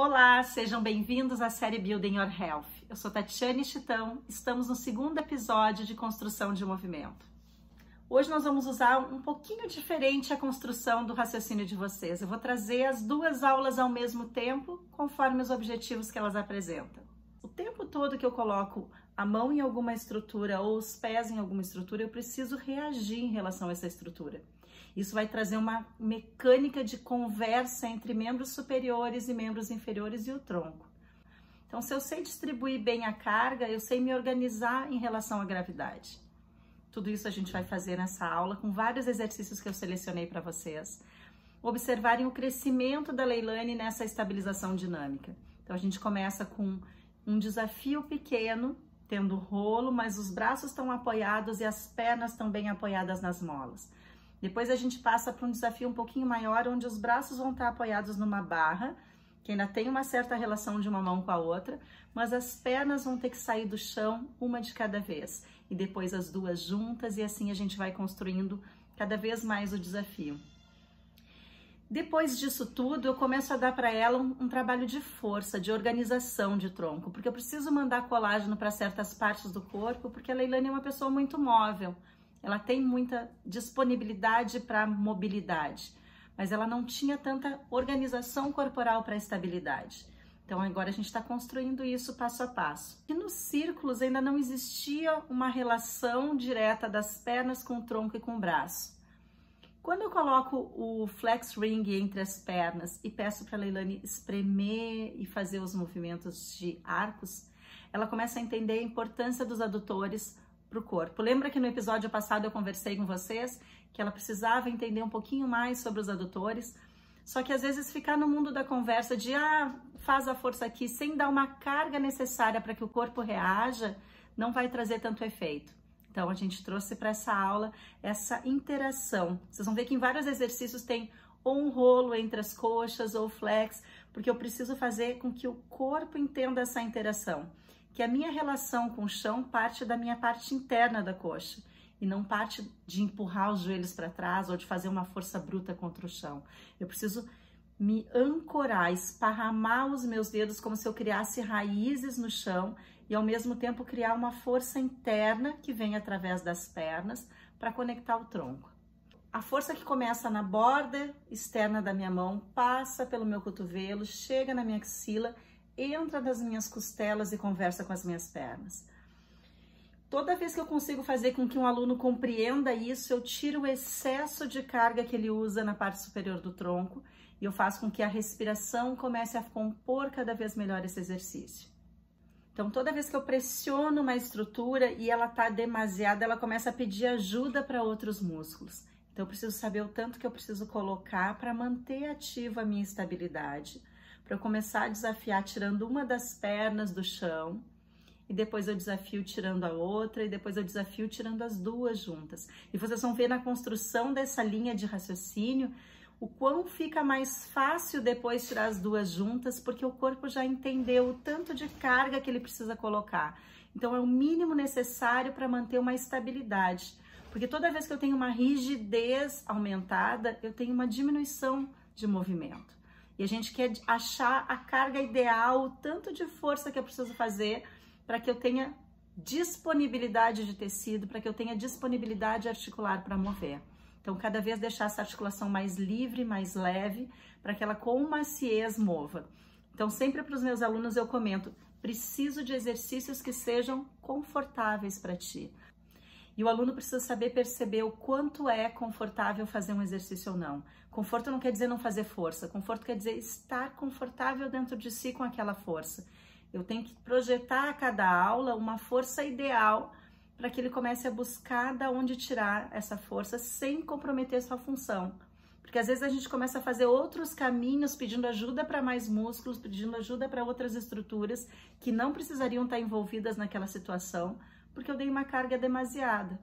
Olá, sejam bem-vindos à série Building Your Health. Eu sou Tatiane Chitão, estamos no segundo episódio de construção de movimento. Hoje nós vamos usar um pouquinho diferente a construção do raciocínio de vocês. Eu vou trazer as duas aulas ao mesmo tempo, conforme os objetivos que elas apresentam. O tempo todo que eu coloco a mão em alguma estrutura ou os pés em alguma estrutura, eu preciso reagir em relação a essa estrutura. Isso vai trazer uma mecânica de conversa entre membros superiores e membros inferiores e o tronco. Então, se eu sei distribuir bem a carga, eu sei me organizar em relação à gravidade. Tudo isso a gente vai fazer nessa aula com vários exercícios que eu selecionei para vocês. Observarem o crescimento da Leilane nessa estabilização dinâmica. Então, a gente começa com um desafio pequeno, tendo rolo, mas os braços estão apoiados e as pernas estão bem apoiadas nas molas. Depois a gente passa para um desafio um pouquinho maior, onde os braços vão estar apoiados numa barra, que ainda tem uma certa relação de uma mão com a outra, mas as pernas vão ter que sair do chão, uma de cada vez. E depois as duas juntas, e assim a gente vai construindo cada vez mais o desafio. Depois disso tudo, eu começo a dar para ela um trabalho de força, de organização de tronco, porque eu preciso mandar colágeno para certas partes do corpo, porque a Leilane é uma pessoa muito móvel. Ela tem muita disponibilidade para mobilidade, mas ela não tinha tanta organização corporal para estabilidade. Então agora a gente está construindo isso passo a passo. E nos círculos ainda não existia uma relação direta das pernas com o tronco e com o braço. Quando eu coloco o flex ring entre as pernas e peço para a Leilane espremer e fazer os movimentos de arcos, ela começa a entender a importância dos adutores para o corpo. Lembra que no episódio passado eu conversei com vocês que ela precisava entender um pouquinho mais sobre os adutores, só que às vezes ficar no mundo da conversa de faz a força aqui sem dar uma carga necessária para que o corpo reaja, não vai trazer tanto efeito. Então a gente trouxe para essa aula essa interação. Vocês vão ver que em vários exercícios tem ou um rolo entre as coxas ou flex, porque eu preciso fazer com que o corpo entenda essa interação. Que a minha relação com o chão parte da minha parte interna da coxa e não parte de empurrar os joelhos para trás ou de fazer uma força bruta contra o chão. Eu preciso me ancorar, esparramar os meus dedos como se eu criasse raízes no chão e ao mesmo tempo criar uma força interna que vem através das pernas para conectar o tronco. A força que começa na borda externa da minha mão, passa pelo meu cotovelo, chega na minha axila, entra nas minhas costelas e conversa com as minhas pernas. Toda vez que eu consigo fazer com que um aluno compreenda isso, eu tiro o excesso de carga que ele usa na parte superior do tronco e eu faço com que a respiração comece a compor cada vez melhor esse exercício. Então, toda vez que eu pressiono uma estrutura e ela está demasiada, ela começa a pedir ajuda para outros músculos. Então, eu preciso saber o tanto que eu preciso colocar para manter ativa a minha estabilidade, para eu começar a desafiar tirando uma das pernas do chão, e depois eu desafio tirando a outra, e depois eu desafio tirando as duas juntas. E vocês vão ver na construção dessa linha de raciocínio o quão fica mais fácil depois tirar as duas juntas, porque o corpo já entendeu o tanto de carga que ele precisa colocar. Então é o mínimo necessário para manter uma estabilidade, porque toda vez que eu tenho uma rigidez aumentada, eu tenho uma diminuição de movimento. E a gente quer achar a carga ideal, o tanto de força que eu preciso fazer para que eu tenha disponibilidade de tecido, para que eu tenha disponibilidade articular para mover. Então, cada vez deixar essa articulação mais livre, mais leve, para que ela com maciez mova. Então, sempre para os meus alunos eu comento, preciso de exercícios que sejam confortáveis para ti. E o aluno precisa saber perceber o quanto é confortável fazer um exercício ou não. Conforto não quer dizer não fazer força, conforto quer dizer estar confortável dentro de si com aquela força. Eu tenho que projetar a cada aula uma força ideal para que ele comece a buscar de onde tirar essa força sem comprometer sua função. Porque às vezes a gente começa a fazer outros caminhos pedindo ajuda para mais músculos, pedindo ajuda para outras estruturas que não precisariam estar envolvidas naquela situação, porque eu dei uma carga demasiada.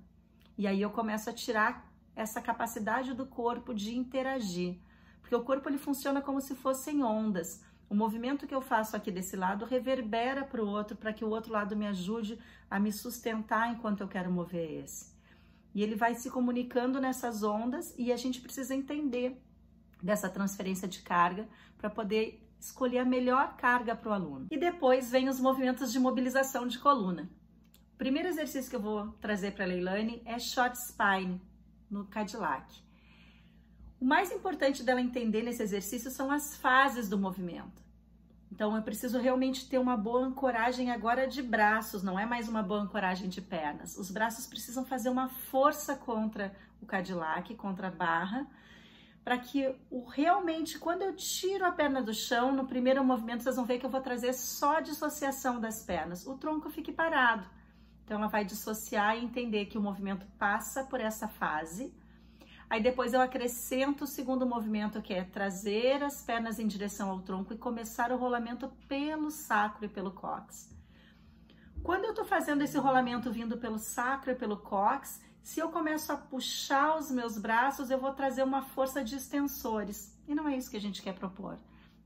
E aí eu começo a tirar essa capacidade do corpo de interagir. Porque o corpo ele funciona como se fossem ondas. O movimento que eu faço aqui desse lado reverbera para o outro, para que o outro lado me ajude a me sustentar enquanto eu quero mover esse. E ele vai se comunicando nessas ondas e a gente precisa entender dessa transferência de carga para poder escolher a melhor carga para o aluno. E depois vem os movimentos de mobilização de coluna. O primeiro exercício que eu vou trazer para a Leilane é short spine no Cadillac. O mais importante dela entender nesse exercício são as fases do movimento. Então eu preciso realmente ter uma boa ancoragem agora de braços, não é mais uma boa ancoragem de pernas. Os braços precisam fazer uma força contra o Cadillac, contra a barra, para que realmente, quando eu tiro a perna do chão, no primeiro movimento vocês vão ver que eu vou trazer só dissociação das pernas, o tronco fique parado. Então ela vai dissociar e entender que o movimento passa por essa fase. Aí depois eu acrescento o segundo movimento, que é trazer as pernas em direção ao tronco e começar o rolamento pelo sacro e pelo cóccix. Quando eu tô fazendo esse rolamento vindo pelo sacro e pelo cóccix, se eu começo a puxar os meus braços, eu vou trazer uma força de extensores. E não é isso que a gente quer propor,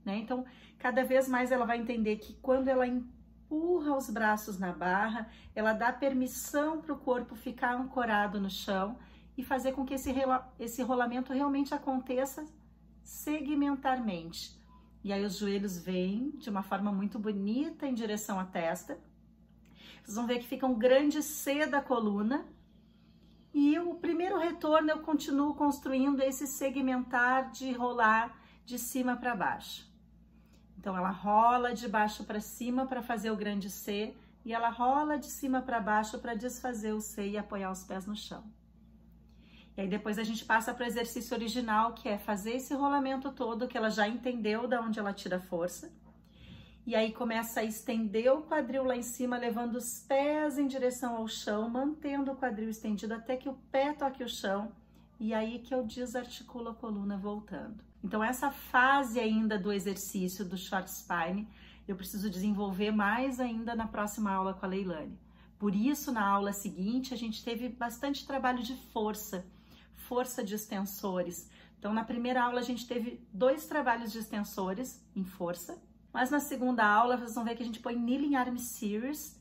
né? Então, cada vez mais ela vai entender que quando ela empurra os braços na barra, ela dá permissão para o corpo ficar ancorado no chão e fazer com que esse rolamento realmente aconteça segmentarmente. E aí os joelhos vêm de uma forma muito bonita em direção à testa. Vocês vão ver que fica um grande C da coluna. E o primeiro retorno eu continuo construindo esse segmentar de rolar de cima para baixo. Então ela rola de baixo para cima para fazer o grande C e ela rola de cima para baixo para desfazer o C e apoiar os pés no chão. E aí depois a gente passa para o exercício original, que é fazer esse rolamento todo, que ela já entendeu de onde ela tira força. E aí começa a estender o quadril lá em cima, levando os pés em direção ao chão, mantendo o quadril estendido até que o pé toque o chão. E aí que eu desarticulo a coluna voltando. Então essa fase ainda do exercício do short spine, eu preciso desenvolver mais ainda na próxima aula com a Leilane. Por isso, na aula seguinte, a gente teve bastante trabalho de força de extensores. Então, na primeira aula, a gente teve 2 trabalhos de extensores em força, mas na segunda aula, vocês vão ver que a gente põe Kneeling Arm Series,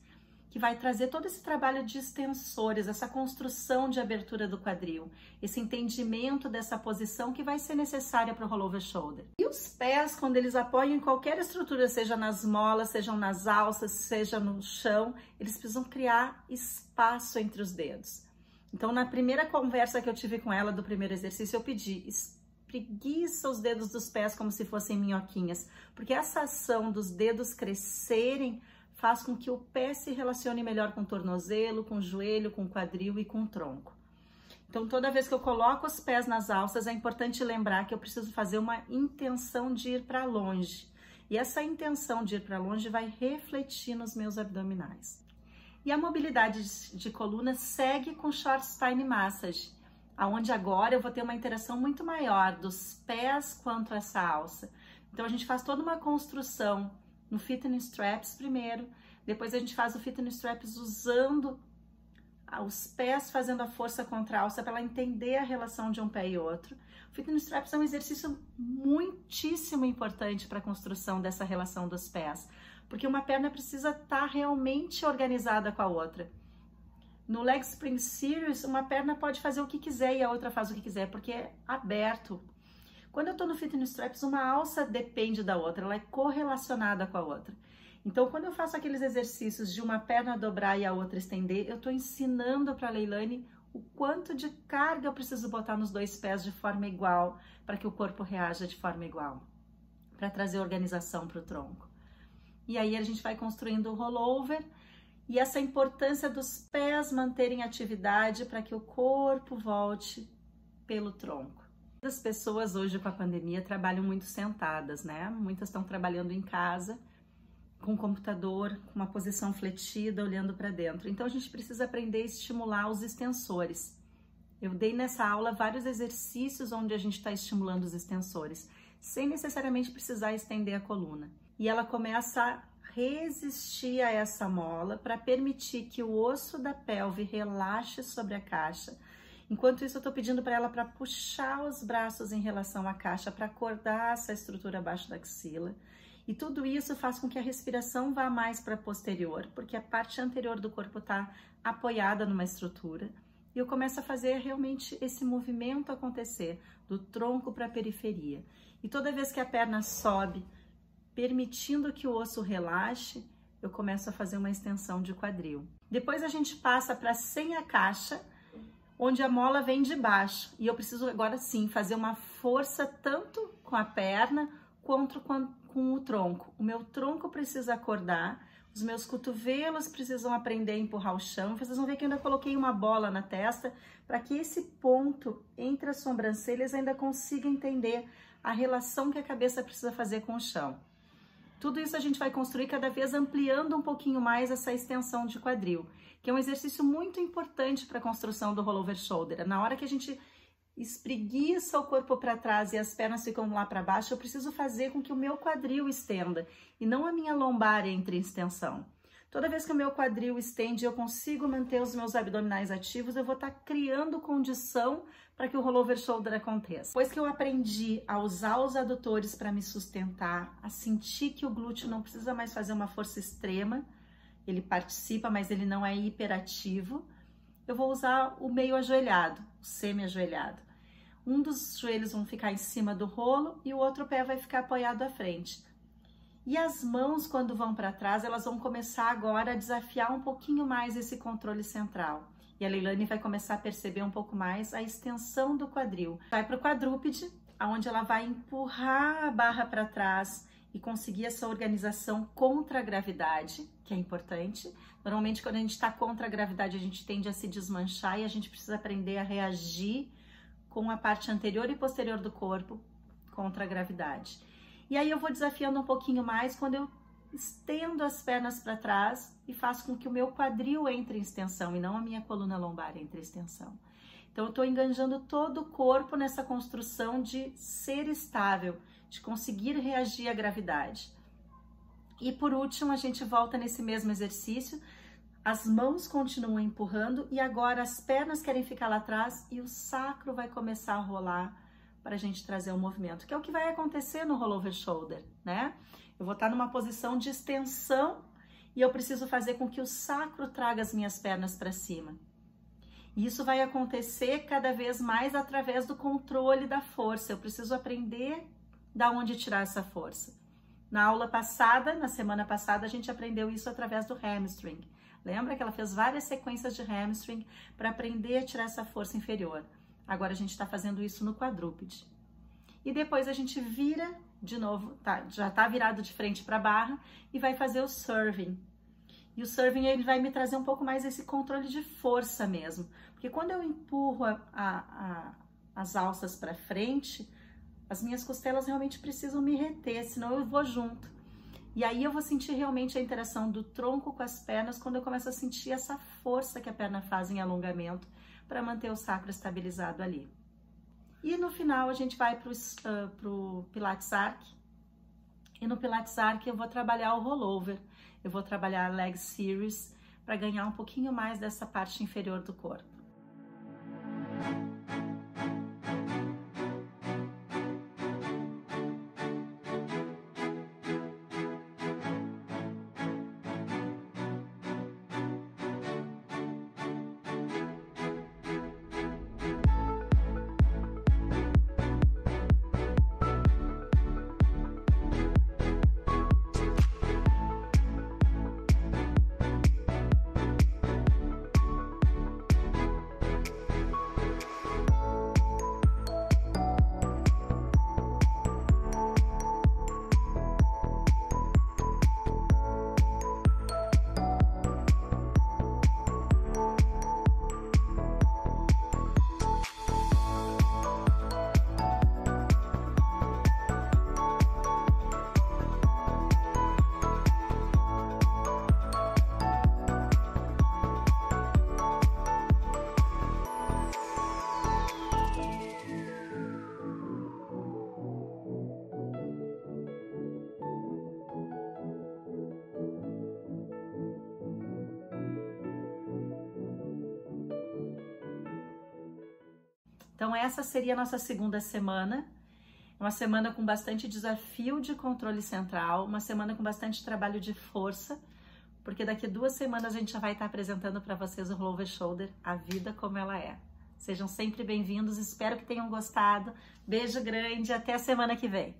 que vai trazer todo esse trabalho de extensores, essa construção de abertura do quadril, esse entendimento dessa posição que vai ser necessária para o rollover shoulder. E os pés, quando eles apoiam em qualquer estrutura, seja nas molas, sejam nas alças, seja no chão, eles precisam criar espaço entre os dedos. Então, na primeira conversa que eu tive com ela do primeiro exercício, eu pedi: espreguiça os dedos dos pés como se fossem minhoquinhas, porque essa ação dos dedos crescerem faz com que o pé se relacione melhor com o tornozelo, com o joelho, com o quadril e com o tronco. Então, toda vez que eu coloco os pés nas alças, é importante lembrar que eu preciso fazer uma intenção de ir para longe. E essa intenção de ir para longe vai refletir nos meus abdominais. E a mobilidade de coluna segue com Short Spine Massage, aonde agora eu vou ter uma interação muito maior dos pés quanto a essa alça. Então, a gente faz toda uma construção no Fitness Straps primeiro, depois a gente faz o Fitness Straps usando os pés, fazendo a força contra a alça para ela entender a relação de um pé e outro. O Fitness Straps é um exercício muitíssimo importante para a construção dessa relação dos pés, porque uma perna precisa estar realmente organizada com a outra. No Leg Spring Series, uma perna pode fazer o que quiser e a outra faz o que quiser, porque é aberto. Quando eu estou no Fitness Straps, uma alça depende da outra, ela é correlacionada com a outra. Então, quando eu faço aqueles exercícios de uma perna dobrar e a outra estender, eu estou ensinando para a Leilane o quanto de carga eu preciso botar nos 2 pés de forma igual, para que o corpo reaja de forma igual, para trazer organização para o tronco. E aí a gente vai construindo o rollover e essa importância dos pés manterem atividade para que o corpo volte pelo tronco. As pessoas hoje com a pandemia trabalham muito sentadas, né? Muitas estão trabalhando em casa, com o computador, com uma posição fletida, olhando para dentro. Então a gente precisa aprender a estimular os extensores. Eu dei nessa aula vários exercícios onde a gente está estimulando os extensores, sem necessariamente precisar estender a coluna. E ela começa a resistir a essa mola para permitir que o osso da pelve relaxe sobre a caixa. Enquanto isso, eu estou pedindo para ela para puxar os braços em relação à caixa, para acordar essa estrutura abaixo da axila. E tudo isso faz com que a respiração vá mais para a posterior, porque a parte anterior do corpo está apoiada numa estrutura. E eu começo a fazer realmente esse movimento acontecer, do tronco para a periferia. E toda vez que a perna sobe permitindo que o osso relaxe, eu começo a fazer uma extensão de quadril. Depois a gente passa para sem a caixa, onde a mola vem de baixo. E eu preciso agora sim fazer uma força tanto com a perna quanto com o tronco. O meu tronco precisa acordar, os meus cotovelos precisam aprender a empurrar o chão. Vocês vão ver que eu ainda coloquei uma bola na testa para que esse ponto entre as sobrancelhas ainda consiga entender a relação que a cabeça precisa fazer com o chão. Tudo isso a gente vai construir cada vez ampliando um pouquinho mais essa extensão de quadril, que é um exercício muito importante para a construção do rollover shoulder. Na hora que a gente espreguiça o corpo para trás e as pernas ficam lá para baixo, eu preciso fazer com que o meu quadril estenda e não a minha lombar entre em extensão. Toda vez que o meu quadril estende e eu consigo manter os meus abdominais ativos, eu vou estar criando condição para que o rollover shoulder aconteça. Depois que eu aprendi a usar os adutores para me sustentar, a sentir que o glúteo não precisa mais fazer uma força extrema, ele participa, mas ele não é hiperativo, eu vou usar o meio ajoelhado, o semi-ajoelhado. Um dos joelhos vão ficar em cima do rolo e o outro pé vai ficar apoiado à frente. E as mãos, quando vão para trás, elas vão começar agora a desafiar um pouquinho mais esse controle central. E a Leilane vai começar a perceber um pouco mais a extensão do quadril. Vai para o quadrúpede, onde ela vai empurrar a barra para trás e conseguir essa organização contra a gravidade, que é importante. Normalmente, quando a gente está contra a gravidade, a gente tende a se desmanchar e a gente precisa aprender a reagir com a parte anterior e posterior do corpo contra a gravidade. E aí eu vou desafiando um pouquinho mais quando eu estendo as pernas para trás e faço com que o meu quadril entre em extensão e não a minha coluna lombar entre em extensão. Então eu estou enganjando todo o corpo nessa construção de ser estável, de conseguir reagir à gravidade. E por último, a gente volta nesse mesmo exercício, as mãos continuam empurrando e agora as pernas querem ficar lá atrás e o sacro vai começar a rolar para a gente trazer o movimento, que é o que vai acontecer no rollover shoulder, né? Eu vou estar numa posição de extensão e eu preciso fazer com que o sacro traga as minhas pernas para cima. E isso vai acontecer cada vez mais através do controle da força. Eu preciso aprender da onde tirar essa força. Na aula passada, na semana passada, a gente aprendeu isso através do hamstring. Lembra que ela fez várias sequências de hamstring para aprender a tirar essa força inferior. Agora a gente está fazendo isso no quadrúpede. E depois a gente vira de novo, tá, já está virado de frente para a barra e vai fazer o serving. E o serving ele vai me trazer um pouco mais esse controle de força mesmo. Porque quando eu empurro as alças para frente, as minhas costelas realmente precisam me reter, senão eu vou junto. E aí eu vou sentir realmente a interação do tronco com as pernas quando eu começo a sentir essa força que a perna faz em alongamento para manter o sacro estabilizado ali. E no final a gente vai para o Pilates Arc. E no Pilates Arc eu vou trabalhar o rollover, eu vou trabalhar a leg series para ganhar um pouquinho mais dessa parte inferior do corpo. Então essa seria a nossa segunda semana, uma semana com bastante desafio de controle central, uma semana com bastante trabalho de força, porque daqui a 2 semanas a gente já vai estar apresentando para vocês o rollover shoulder, a vida como ela é. Sejam sempre bem-vindos, espero que tenham gostado, beijo grande, até a semana que vem.